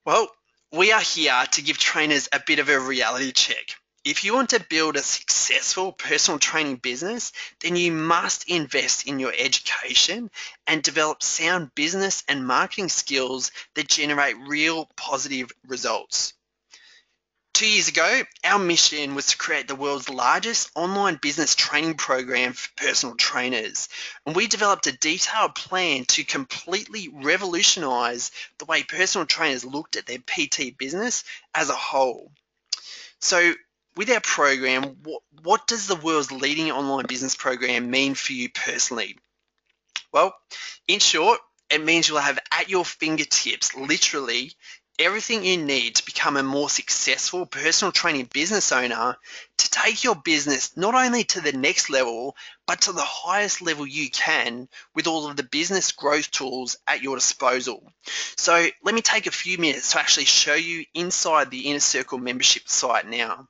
Well, we are here to give trainers a bit of a reality check. If you want to build a successful personal training business, then you must invest in your education and develop sound business and marketing skills that generate real positive results. 2 years ago, our mission was to create the world's largest online business training program for personal trainers. And we developed a detailed plan to completely revolutionize the way personal trainers looked at their PT business as a whole. So, with our program, what does the world's leading online business program mean for you personally? Well, in short, it means you'll have at your fingertips, literally, everything you need to become a more successful personal training business owner to take your business not only to the next level, but to the highest level you can with all of the business growth tools at your disposal. So let me take a few minutes to actually show you inside the Inner Circle membership site now.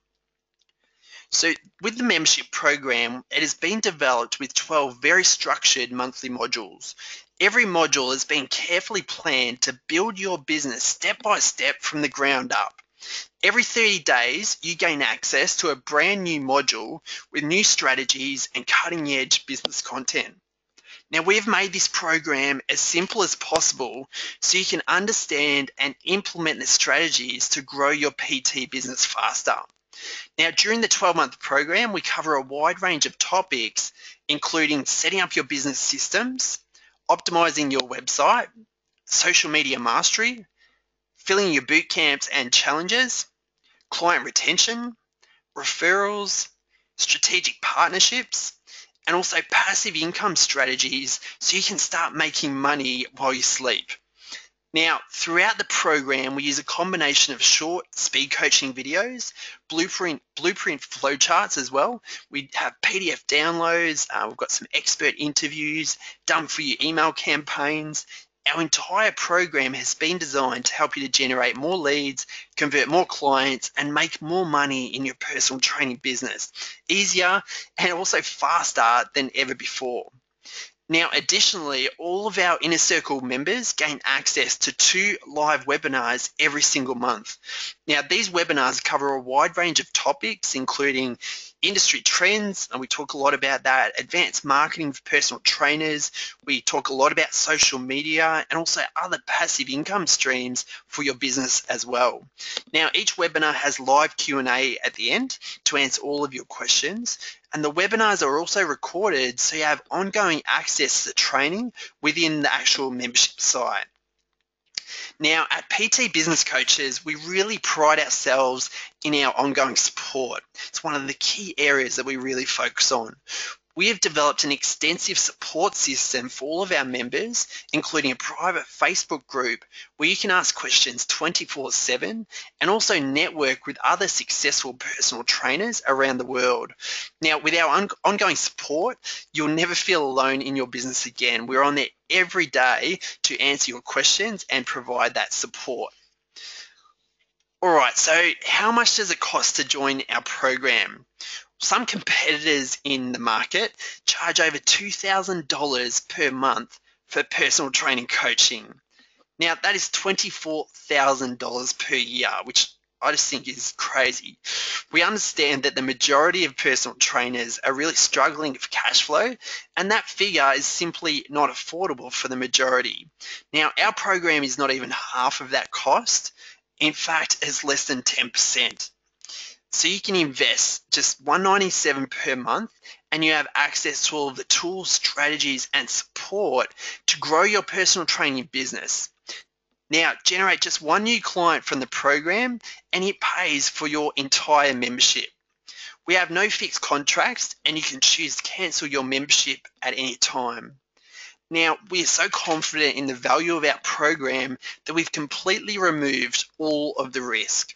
So with the membership program, it has been developed with 12 very structured monthly modules. Every module has been carefully planned to build your business step by step from the ground up. Every 30 days, you gain access to a brand new module with new strategies and cutting-edge business content. Now, we've made this program as simple as possible so you can understand and implement the strategies to grow your PT business faster. Now, during the 12-month program, we cover a wide range of topics, including setting up your business systems, optimizing your website, social media mastery, filling your boot camps and challenges, client retention, referrals, strategic partnerships, and also passive income strategies so you can start making money while you sleep. Now, throughout the program, we use a combination of short speed coaching videos, blueprint flowcharts as well. We have PDF downloads. We've got some expert interviews done for your email campaigns. Our entire program has been designed to help you to generate more leads, convert more clients, and make more money in your personal training business, easier and also faster than ever before. Now, additionally, all of our Inner Circle members gain access to 2 live webinars every single month. Now, these webinars cover a wide range of topics, including industry trends, and we talk a lot about that, advanced marketing for personal trainers, we talk a lot about social media, and also other passive income streams for your business as well. Now, each webinar has live Q&A at the end to answer all of your questions, and the webinars are also recorded so you have ongoing access to training within the actual membership site. Now, at PT Business Coaches, we really pride ourselves in our ongoing support. It's one of the key areas that we really focus on. We have developed an extensive support system for all of our members, including a private Facebook group where you can ask questions 24/7 and also network with other successful personal trainers around the world. Now, with our ongoing support, you'll never feel alone in your business again. We're on there every day to answer your questions and provide that support. All right, so how much does it cost to join our program? Some competitors in the market charge over $2,000 per month for personal training coaching. Now, that is $24,000 per year, which I just think is crazy. We understand that the majority of personal trainers are really struggling with cash flow, and that figure is simply not affordable for the majority. Now, our program is not even half of that cost. In fact, it's less than 10%. So you can invest just $197 per month and you have access to all of the tools, strategies, and support to grow your personal training business. Now, generate just one new client from the program and it pays for your entire membership. We have no fixed contracts and you can choose to cancel your membership at any time. Now, we are so confident in the value of our program that we've completely removed all of the risk.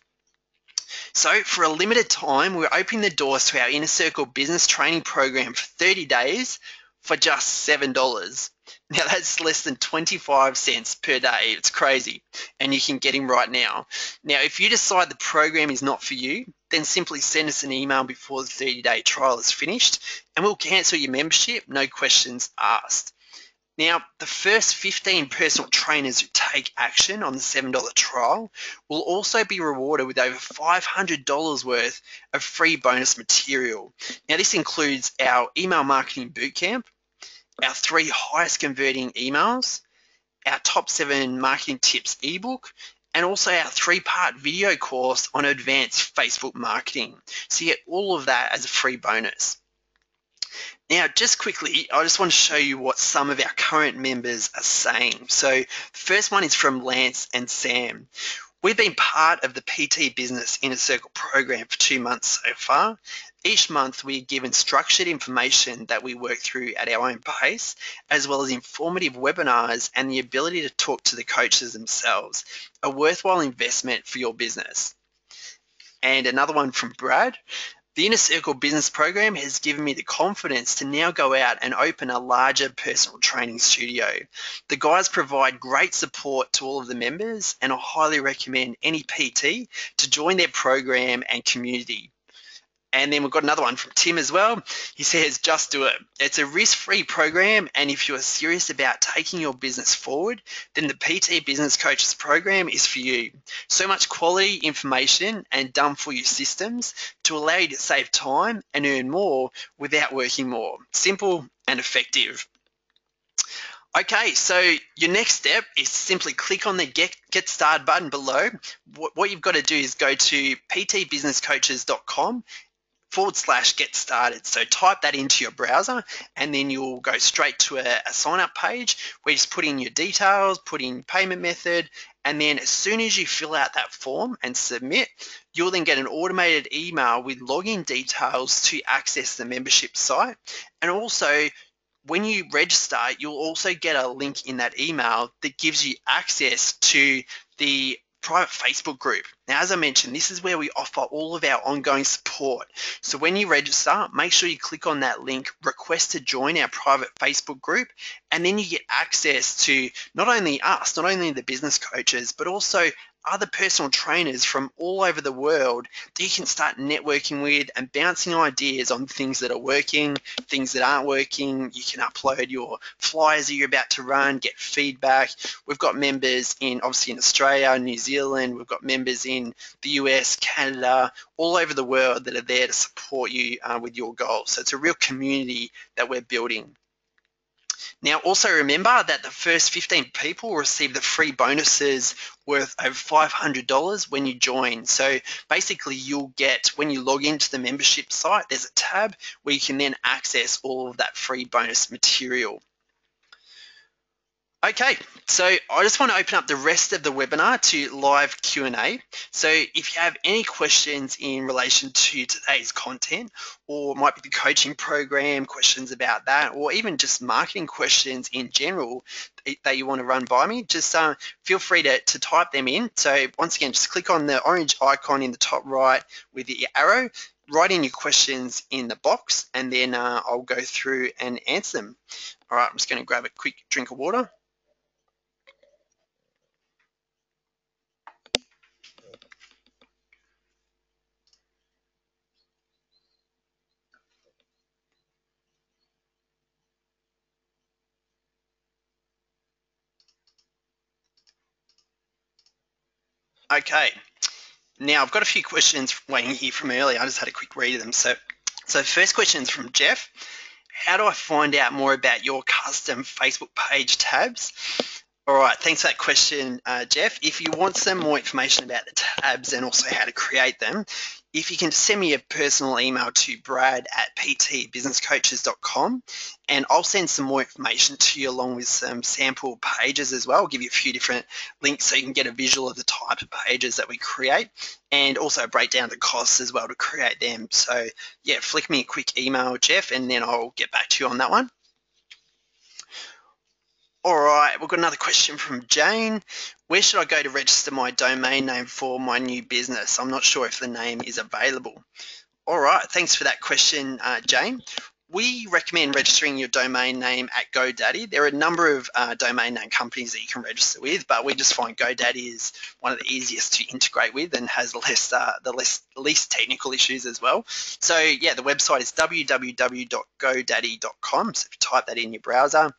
So for a limited time, we're opening the doors to our Inner Circle business training program for 30 days for just $7. Now that's less than 25 cents per day. It's crazy. And you can get him right now. Now, if you decide the program is not for you, then simply send us an email before the 30-day trial is finished and we'll cancel your membership, no questions asked. Now, the first 15 personal trainers who take action on the $7 trial will also be rewarded with over $500 worth of free bonus material. Now, this includes our email marketing bootcamp, our 3 highest converting emails, our top 7 marketing tips ebook, and also our 3-part video course on advanced Facebook marketing. So you get all of that as a free bonus. Now, just quickly, I just want to show you what some of our current members are saying. So the first one is from Lance and Sam. We've been part of the PT Business Inner Circle program for 2 months so far. Each month we are given structured information that we work through at our own pace, as well as informative webinars and the ability to talk to the coaches themselves, a worthwhile investment for your business. And another one from Brad. The Inner Circle Business Program has given me the confidence to now go out and open a larger personal training studio. The guys provide great support to all of the members and I highly recommend any PT to join their program and community. And then we've got another one from Tim as well. He says, just do it. It's a risk-free program, and if you're serious about taking your business forward, then the PT Business Coaches program is for you. So much quality information and done for you systems to allow you to save time and earn more without working more. Simple and effective. Okay, so your next step is simply click on the Get Started button below. What you've got to do is go to ptbusinesscoaches.com/get started. So type that into your browser, and then you'll go straight to a sign up page where you just put in your details, put in payment method, and then as soon as you fill out that form and submit, you'll then get an automated email with login details to access the membership site. And also, when you register, you'll also get a link in that email that gives you access to the private Facebook group. Now, as I mentioned, this is where we offer all of our ongoing support. So when you register, make sure you click on that link, request to join our private Facebook group, and then you get access to not only us, not only the business coaches, but also other personal trainers from all over the world that you can start networking with and bouncing ideas on things that are working, things that aren't working. You can upload your flyers that you're about to run, get feedback. We've got members obviously in Australia, New Zealand. We've got members in the US, Canada, all over the world that are there to support you with your goals. So it's a real community that we're building. Now, also remember that the first 15 people will receive the free bonuses worth over $500 when you join. So basically, you'll get, when you log into the membership site, there's a tab where you can then access all of that free bonus material. Okay, so I just want to open up the rest of the webinar to live Q&A. So if you have any questions in relation to today's content, or might be the coaching program, questions about that, or even just marketing questions in general that you want to run by me, just feel free to type them in. So once again, just click on the orange icon in the top right with the arrow, write in your questions in the box, and then I'll go through and answer them. All right, I'm just going to grab a quick drink of water. Okay, now I've got a few questions waiting here from earlier. I just had a quick read of them. So first question is from Jeff. How do I find out more about your custom Facebook page tabs? All right, thanks for that question, Jeff. If you want some more information about the tabs and also how to create them, if you can send me a personal email to brad@ptbusinesscoaches.com, and I'll send some more information to you along with some sample pages as well. I'll give you a few different links so you can get a visual of the type of pages that we create, and also break down the costs as well to create them. So yeah, flick me a quick email, Jeff, and then I'll get back to you on that one. All right, we've got another question from Jane. Where should I go to register my domain name for my new business? I'm not sure if the name is available. All right, thanks for that question, Jane. We recommend registering your domain name at GoDaddy. There are a number of domain name companies that you can register with, but we just find GoDaddy is one of the easiest to integrate with and has the least technical issues as well. So yeah, the website is www.godaddy.com. So if you type that in your browser,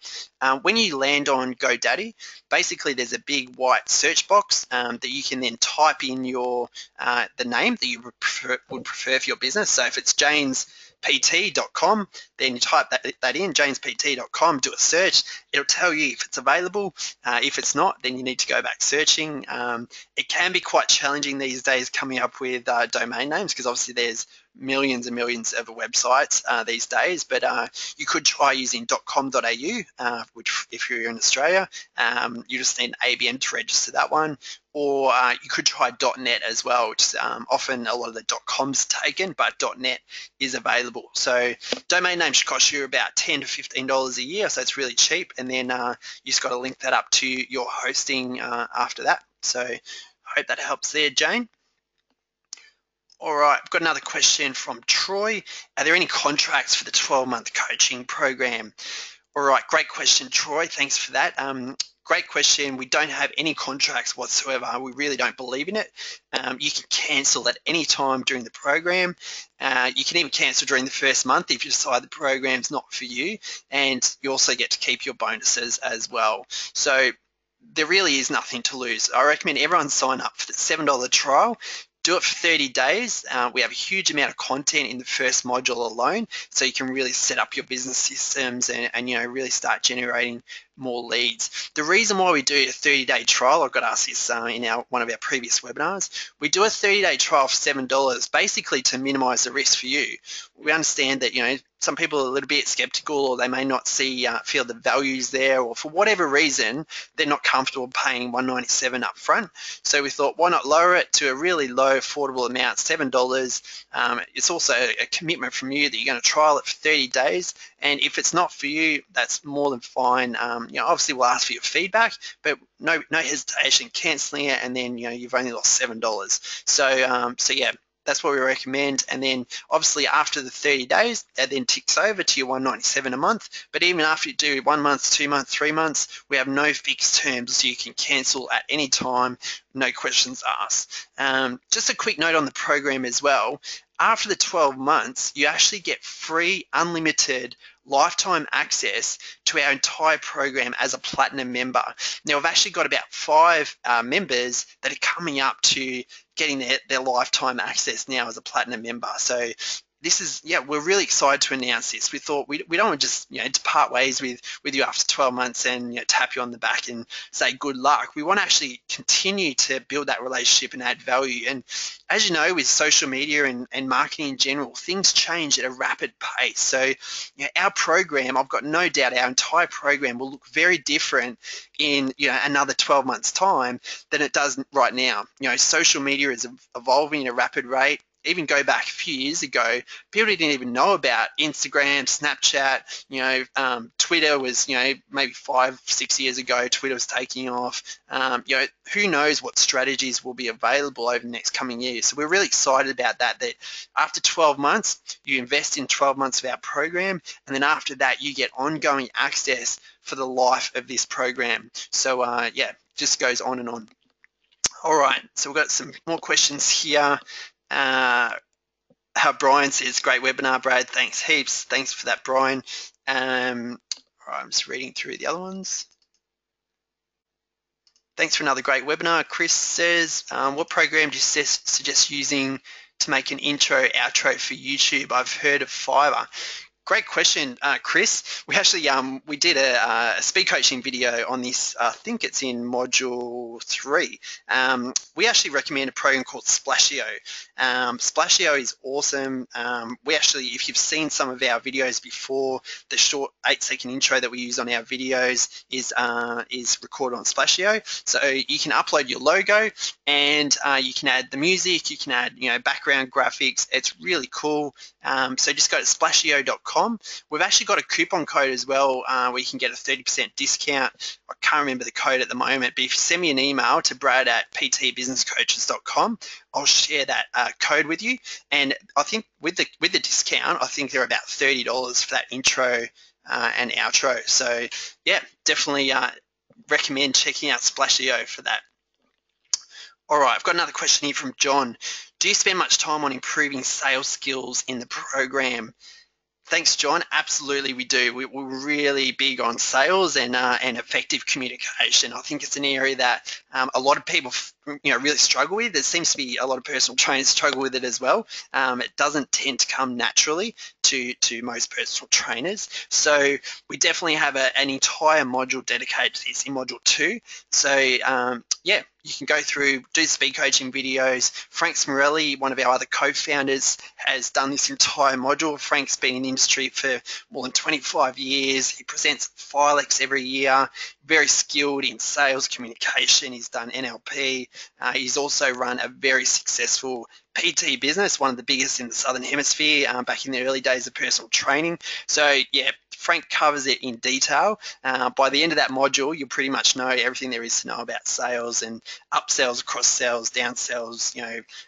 when you land on GoDaddy, basically there's a big white search box that you can then type in your the name that you would prefer for your business. So if it's JamesPT.com, then you type that in, JamesPT.com, do a search. It'll tell you if it's available. If it's not, then you need to go back searching. It can be quite challenging these days coming up with domain names because obviously there's millions and millions of websites these days, but you could try using .com.au, which if you're in Australia, you just need an ABN to register that one, or you could try .net as well, which is often a lot of the .com's taken, but .net is available. So domain name should cost you about $10 to $15 a year, so it's really cheap, and then you just got to link that up to your hosting after that. So I hope that helps there, Jane. All right, I've got another question from Troy. Are there any contracts for the 12-month coaching program? All right, great question, Troy. Thanks for that. Great question. We don't have any contracts whatsoever. We really don't believe in it. You can cancel at any time during the program. You can even cancel during the first month if you decide the program's not for you, and you also get to keep your bonuses as well. So there really is nothing to lose. I recommend everyone sign up for the $7 trial. Do it for 30 days. We have a huge amount of content in the first module alone, so you can really set up your business systems and really start generating more leads. The reason why we do a 30-day trial, I got asked this in one of our previous webinars. We do a 30-day trial for $7, basically to minimize the risk for you. We understand that some people are a little bit skeptical, or they may not feel the values there, or for whatever reason they're not comfortable paying $197 up front. So we thought, why not lower it to a really low affordable amount, $7. It's also a commitment from you that you're going to trial it for 30 days, and if it's not for you, that's more than fine. Obviously we'll ask for your feedback, but no hesitation canceling it, and then you've only lost $7. So yeah, that's what we recommend. And then obviously after the 30 days, that then ticks over to your $197 a month. But even after you do 1 month, 2 months, 3 months, we have no fixed terms, so you can cancel at any time, no questions asked. Just a quick note on the program as well. After the 12 months, you actually get free, unlimited lifetime access to our entire program as a platinum member. Now, I've actually got about 5 members that are coming up to getting their lifetime access now as a platinum member. So this is, we're really excited to announce this. We thought we don't want to just to part ways with you after 12 months and tap you on the back and say good luck. We want to actually continue to build that relationship and add value. And as you know, with social media and marketing in general, things change at a rapid pace. So our program, I've got no doubt our entire program will look very different in another 12 months time than it does right now. Social media is evolving at a rapid rate. Even go back a few years ago, people didn't even know about Instagram, Snapchat. Twitter was, maybe 5-6 years ago, Twitter was taking off. Who knows what strategies will be available over the next coming years. So we're really excited about that after 12 months, you invest in 12 months of our program, and then after that, you get ongoing access for the life of this program. So just goes on and on. All right, so we've got some more questions here. How Brian says, great webinar, Brad. Thanks heaps. Thanks for that, Brian. All right, I'm just reading through the other ones. Thanks for another great webinar. Chris says, what program do you suggest using to make an intro, outro for YouTube? I've heard of Fiverr. Great question, Chris. We actually we did a speed coaching video on this. I think it's in module 3. We actually recommend a program called Splashio. Splashio is awesome. We actually, if you've seen some of our videos before, the short 8-second intro that we use on our videos is recorded on Splashio. So you can upload your logo, and you can add the music. You can add background graphics. It's really cool. So just go to splashio.com. We've actually got a coupon code as well where you can get a 30% discount. I can't remember the code at the moment, but if you send me an email to brad@ptbusinesscoaches.com, I'll share that code with you. And I think with the discount, I think they're about $30 for that intro and outro. So yeah, definitely recommend checking out Splashio for that. All right, I've got another question here from John. Do you spend much time on improving sales skills in the program? Thanks, John. Absolutely, we do. We're really big on sales and effective communication. I think it's an area that a lot of people, really struggle with. There seems to be a lot of personal trainers struggle with it as well. It doesn't tend to come naturally to most personal trainers. So we definitely have an entire module dedicated to this in module 2. So yeah, you can go through, do speed coaching videos. Frank Smorelli, one of our other co-founders, has done this entire module. Frank's been in the industry for more than 25 years. He presents at Filex every year, very skilled in sales communication. He's done NLP. He's also run a very successful PT business, one of the biggest in the Southern Hemisphere back in the early days of personal training. So yeah, Frank covers it in detail. By the end of that module, you'll pretty much know everything there is to know about sales and upsells, cross-sells, downsells,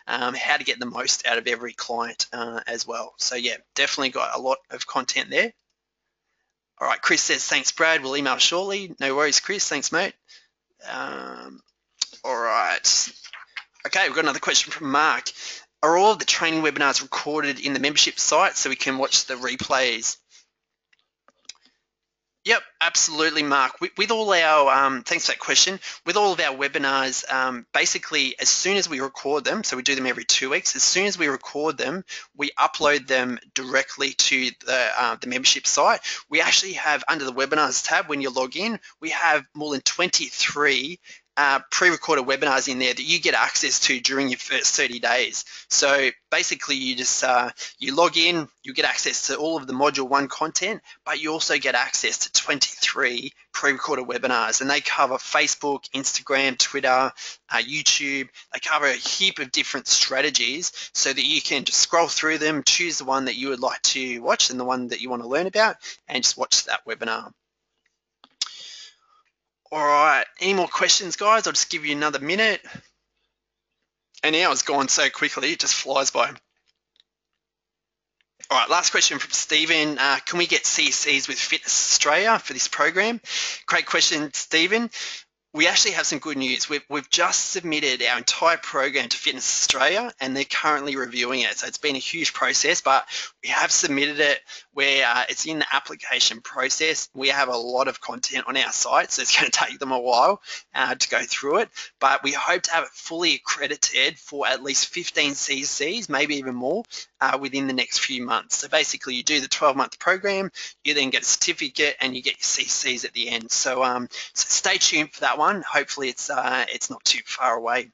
how to get the most out of every client as well. So yeah, definitely got a lot of content there. All right, Chris says, thanks, Brad. We'll email shortly. No worries, Chris. Thanks, mate. All right. Okay, we've got another question from Mark. Are all of the training webinars recorded in the membership site so we can watch the replays? Yep, absolutely, Mark. With all our, thanks for that question. With all of our webinars, basically, as soon as we record them, so we do them every 2 weeks, as soon as we record them, we upload them directly to the membership site. We actually have, under the webinars tab, when you log in, we have more than 23 pre-recorded webinars in there that you get access to during your first 30 days. So basically you just you log in, you get access to all of the module 1 content, but you also get access to 23 pre-recorded webinars, and they cover Facebook, Instagram, Twitter, YouTube. They cover a heap of different strategies so that you can just scroll through them, choose the one that you would like to watch and the one that you want to learn about, and just watch that webinar. All right, any more questions, guys? I'll just give you another minute. And now it's gone so quickly, it just flies by. All right, last question from Stephen. Can we get CCs with Fitness Australia for this program? Great question, Stephen. We actually have some good news. We've just submitted our entire program to Fitness Australia, and they're currently reviewing it. So it's been a huge process, but we have submitted it where it's in the application process. We have a lot of content on our site, so it's going to take them a while to go through it. But we hope to have it fully accredited for at least 15 CCs, maybe even more, within the next few months. So basically, you do the 12-month program, you then get a certificate, and you get your CCs at the end. So, so stay tuned for that one. Hopefully it's not too far away.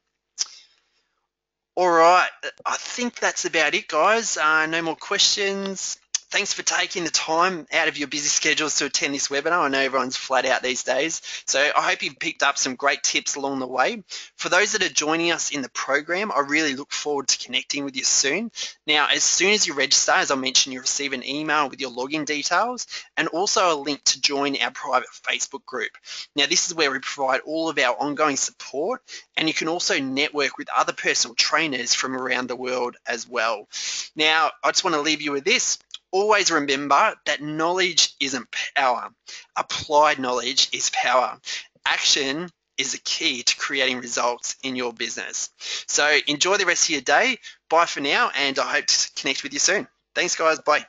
All right, I think that's about it, guys. No more questions. Thanks for taking the time out of your busy schedules to attend this webinar. I know everyone's flat out these days. So I hope you've picked up some great tips along the way. For those that are joining us in the program, I really look forward to connecting with you soon. Now, as soon as you register, as I mentioned, you'll receive an email with your login details and also a link to join our private Facebook group. Now, this is where we provide all of our ongoing support, and you can also network with other personal trainers from around the world as well. Now, I just want to leave you with this. Always remember that knowledge isn't power. Applied knowledge is power. Action is the key to creating results in your business. So enjoy the rest of your day. Bye for now, and I hope to connect with you soon. Thanks, guys. Bye.